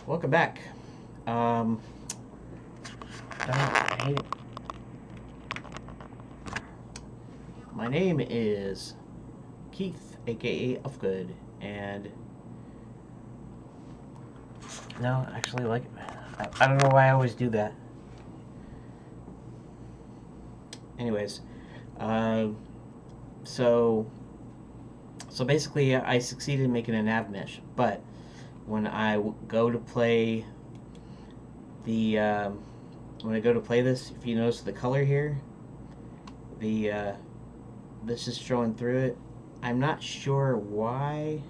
Welcome back. I hate it. My name is Keith AKA Uhfgood, and no, actually, like, I don't know why I always do that. Anyways, so basically, I succeeded in making a navmesh, but when I go to play the when I go to play this, if you notice the color here, the this is showing through it. I'm not sure why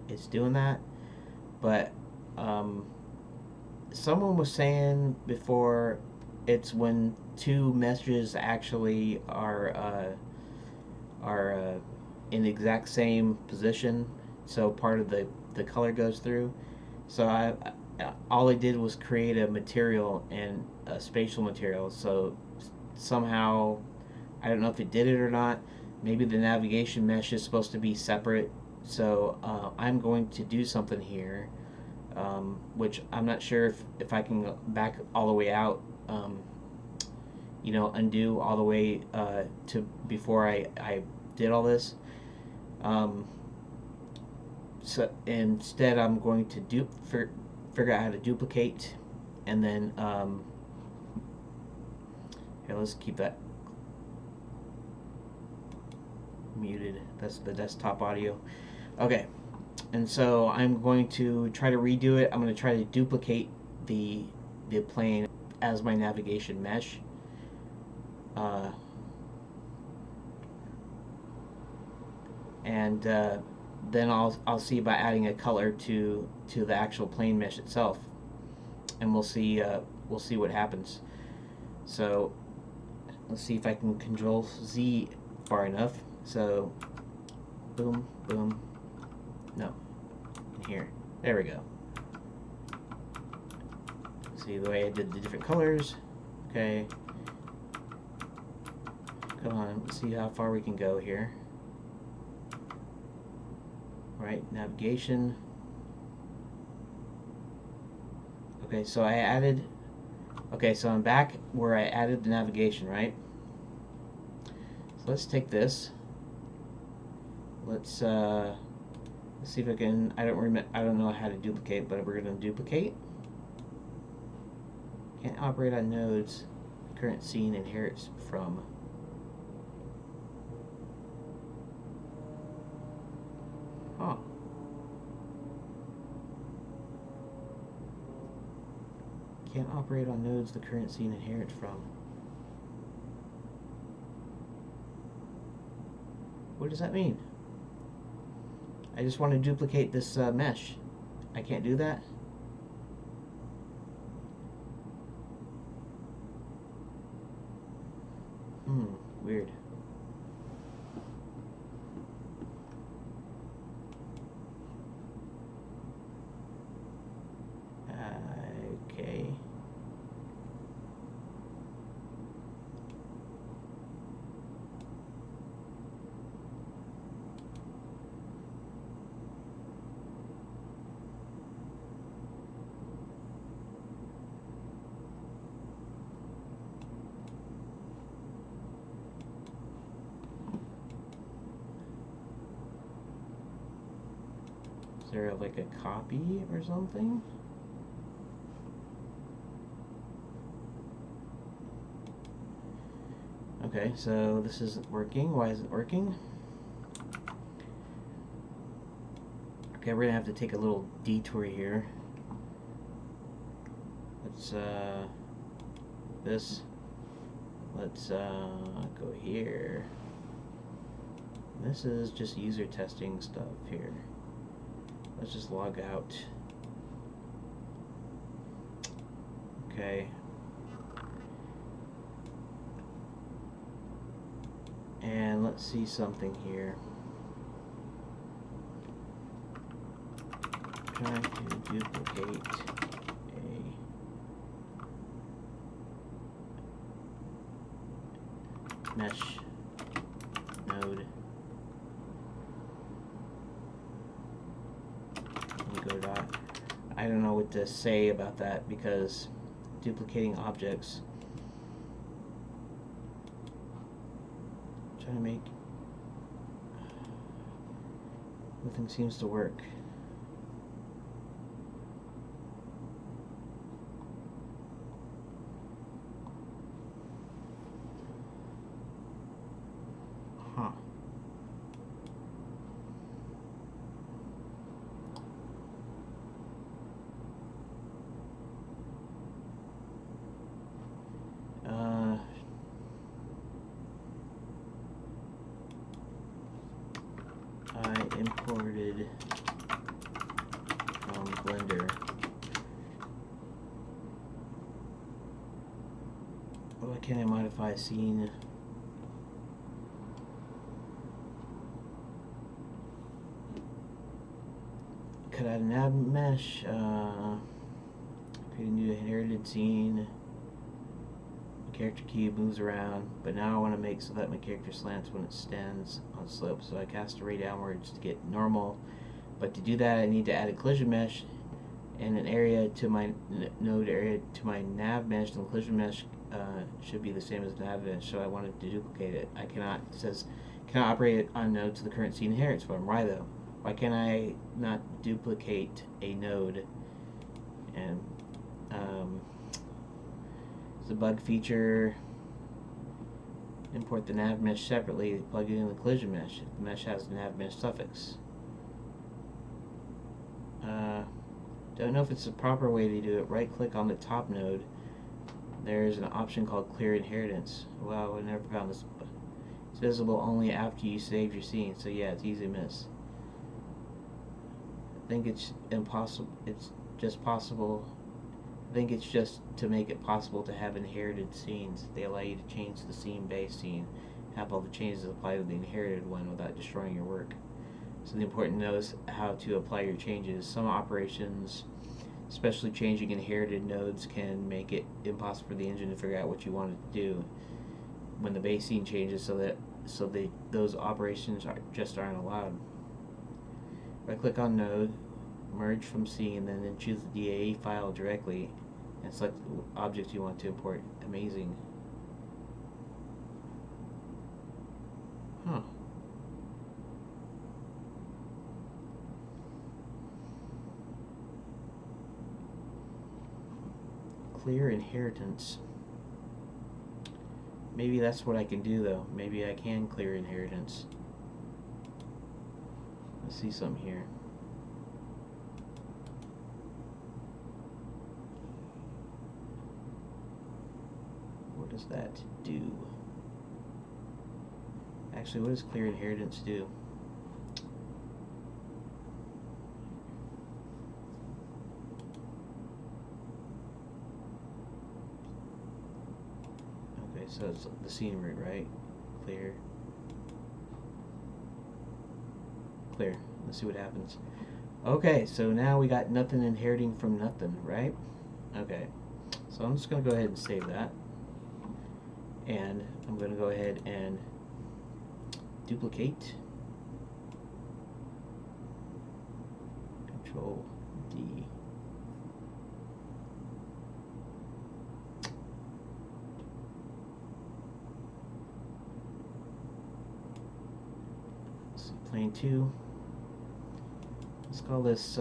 it's doing that, but someone was saying before it's when two meshes actually are in the exact same position, so part of the color goes through. So all I did was create a material and a spatial material. So somehow, I don't know if it did it or not. Maybe the navigation mesh is supposed to be separate. So I'm going to do something here, which I'm not sure if I can go back all the way out, undo all the way to before I did all this. So instead, I'm going to figure out how to duplicate, and then here, let's keep that muted. That's the desktop audio. Okay, and so I'm going to try to redo it. I'm going to try to duplicate the plane as my navigation mesh. And then I'll see about adding a color to the actual plane mesh itself, and we'll see what happens. So let's see if I can Control Z far enough. So boom, boom. No, here. There we go. See the way I did the different colors. Okay. Come on, let's see how far we can go here. Right, navigation. Okay, so I added. Okay, so I'm back where I added the navigation, right? So let's take this. Let's see if I can. I don't know how to duplicate, but we're going to duplicate. Can't operate on nodes the current scene inherits from. Huh. Can't operate on nodes the current scene inherits from. What does that mean? I just want to duplicate this mesh. I can't do that? Weird. Okay. Is there like a copy or something? Okay, so this isn't working. Why isn't it working? Okay, we're gonna have to take a little detour here. Let's let's go here. This is just user testing stuff here. Let's just log out. Okay. And let's see something here. Trying to duplicate a mesh node in Godot. I don't know what to say about that, because duplicating objects, trying to make, nothing seems to work. Huh. I imported from Blender. Why can't I modify a scene? Could add a navmesh, create a new inherited scene. My character cube moves around, but now I want to make so that my character slants when it stands on slope. So I cast a ray downwards to get normal, but to do that I need to add a collision mesh and an area to my node area to my nav mesh. And the collision mesh should be the same as nav mesh, so I wanted to duplicate it. I cannot, it says, cannot operate on nodes to the current scene inherits from. Why though? Why can't I not duplicate a node? And it's a bug feature. Import the nav mesh separately, plug it in the collision mesh. If the mesh has the nav mesh suffix. Don't know if it's the proper way to do it. Right click on the top node. There's an option called clear inheritance. Wow, I never found this. It's visible only after you save your scene, so yeah, it's easy to miss. I think it's impossible. It's just possible. I think it's just to make it possible to have inherited scenes. They allow you to change the scene base scene, have all the changes apply to the inherited one without destroying your work. So the important to know is how to apply your changes. Some operations, especially changing inherited nodes, can make it impossible for the engine to figure out what you want it to do when the base scene changes, so those operations aren't allowed. Right click on node, merge from scene, and then choose the DAE file directly and select the object you want to import. Amazing. Huh. Clear inheritance. Maybe that's what I can do though. Maybe I can clear inheritance. Let's see something here. What does that do? Actually, what does clear inheritance do? Okay, so it's the scene root, right? Clear. Clear. Let's see what happens. Okay, so now we got nothing inheriting from nothing, right? Okay, so I'm just going to go ahead and save that. And I'm going to go ahead and duplicate. Control D. Let's see, plane 2. Let's call this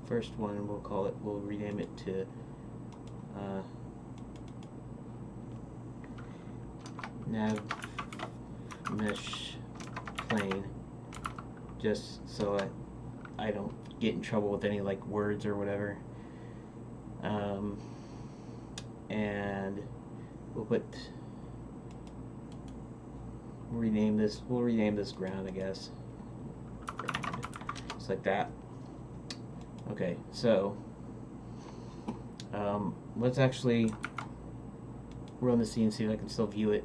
first one, we'll rename it to nav mesh plane, just so I don't get in trouble with any like words or whatever. And we'll rename this ground, I guess. Ground. Just like that. Okay, so let's actually run the scene, see if I can still view it.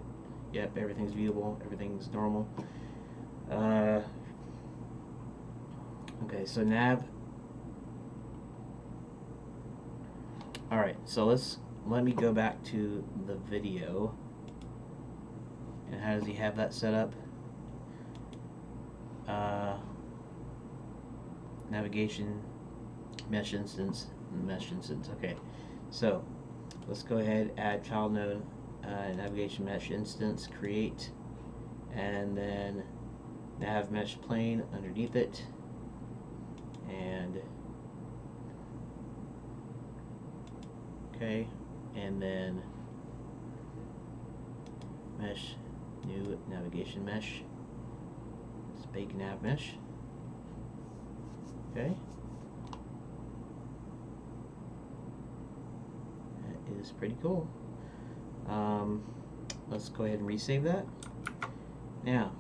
Yep, everything's viewable, everything's normal. Okay, so nav. Alright, so let me go back to the video. And how does he have that set up? Navigation, Mesh instance, mesh instance. Okay, so let's go ahead, add child node, navigation mesh instance, create, and then nav mesh plane underneath it, and okay, and then mesh, new navigation mesh, bake nav mesh. Okay, that is pretty cool. Let's go ahead and resave that. Now,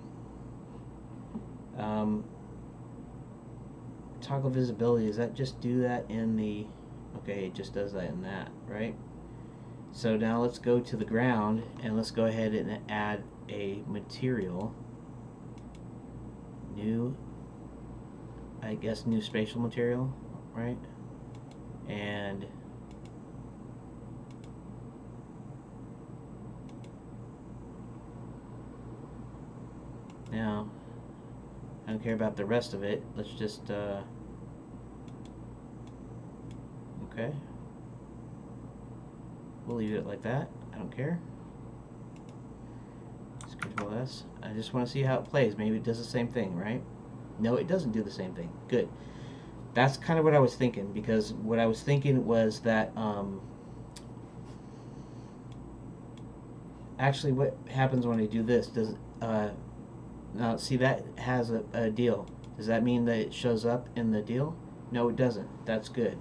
toggle visibility, does that just do that in the, okay, it just does that in that, right? So now let's go to the ground and let's go ahead and add a material, new, I guess new spatial material, right? And now, I don't care about the rest of it. Let's just, okay. We'll leave it like that. I don't care. Just Control S. I just want to see how it plays. Maybe it does the same thing, right? No, it doesn't do the same thing. Good. That's kind of what I was thinking, because what I was thinking was that, actually what happens when I do this, does, now see, that has a deal. Does that mean that it shows up in the deal? No, it doesn't. That's good.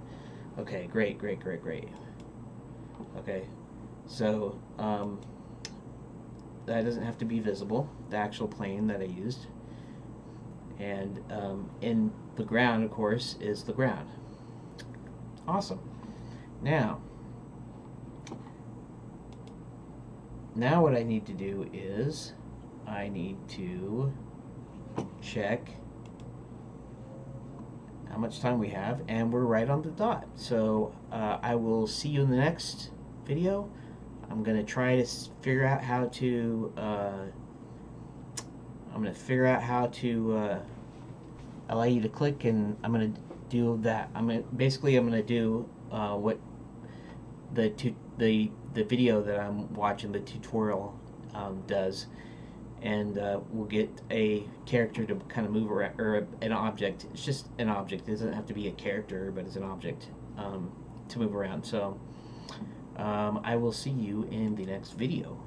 Okay, great, great, great, great. Okay, so that doesn't have to be visible, the actual plane that I used. And in the ground, of course, is the ground. Awesome. Now what I need to do is I need to check how much time we have, and we're right on the dot. So I will see you in the next video. I'm gonna try to figure out how to allow you to click, and I'm gonna do that. I'm gonna do what the video that I'm watching, the tutorial, does. And we'll get a character to kind of move around, or an object. It's just an object. It doesn't have to be a character, but it's an object to move around. So I will see you in the next video.